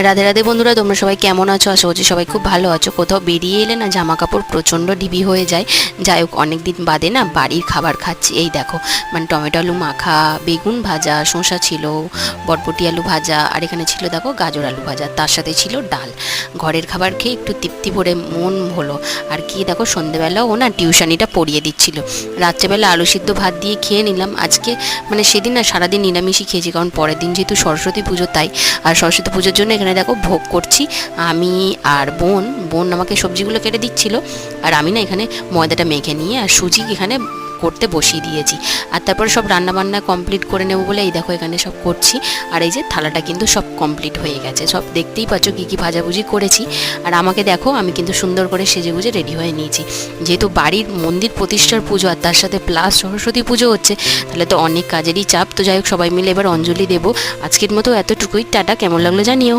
রাধে রাধে বন্ধুরা, তোমরা সবাই কেমন আছো? আশা করছি সবাই খুব ভালো আছো। কোথাও বেরিয়ে এলে না জামা কাপড় প্রচণ্ড ডিবি হয়ে যায়। যাই হোক, অনেক দিন বাদে না বাড়ির খাবার খাচ্ছি। এই দেখো, মানে টমেটো আলু মাখা, বেগুন ভাজা, শসা ছিল, বরবটি আলু ভাজা, আর এখানে ছিল দেখো গাজর আলু ভাজা, তার সাথে ছিল ডাল। ঘরের খাবার খেয়ে একটু তৃপ্তি ভরে মন হলো। আর কি দেখো, সন্ধেবেলাও ও না টিউশনিটা পড়িয়ে দিচ্ছিল। রাত্রেবেলা আলু সিদ্ধ ভাত দিয়ে খেয়ে নিলাম। আজকে মানে সেদিন না সারাদিন নিরামিষই খেয়েছি, কারণ পরের দিন যেহেতু সরস্বতী পুজো, তাই। আর সরস্বতী পুজোর জন্য এখানে দেখো ভোগ করছি আমি আর বোন আমাকে সবজিগুলো কেটে দিচ্ছিল, আর আমি না এখানে ময়দাটা মেখে নিয়ে আর সুজি এখানে করতে বসিয়ে দিয়েছি। আর তারপরে সব রান্নাবান্না কমপ্লিট করে নেবো বলে এই দেখো এখানে সব করছি। আর এই যে থালাটা কিন্তু সব কমপ্লিট হয়ে গেছে, সব দেখতেই পাচ্ছ কী কী ভাজাভুজি করেছি। আর আমাকে দেখো, আমি কিন্তু সুন্দর করে সেজেগুজে রেডি হয়ে নিয়েছি। যেহেতু বাড়ির মন্দির প্রতিষ্ঠার পুজো আর তার সাথে প্লাস সরস্বতী পুজো হচ্ছে, তাহলে তো অনেক কাজেরই চাপ। তো যাই হোক, সবাই মিলে এবার অঞ্জলি দেবো। আজকের মতো এতটুকুই, টাটা। কেমন লাগলো জানিও।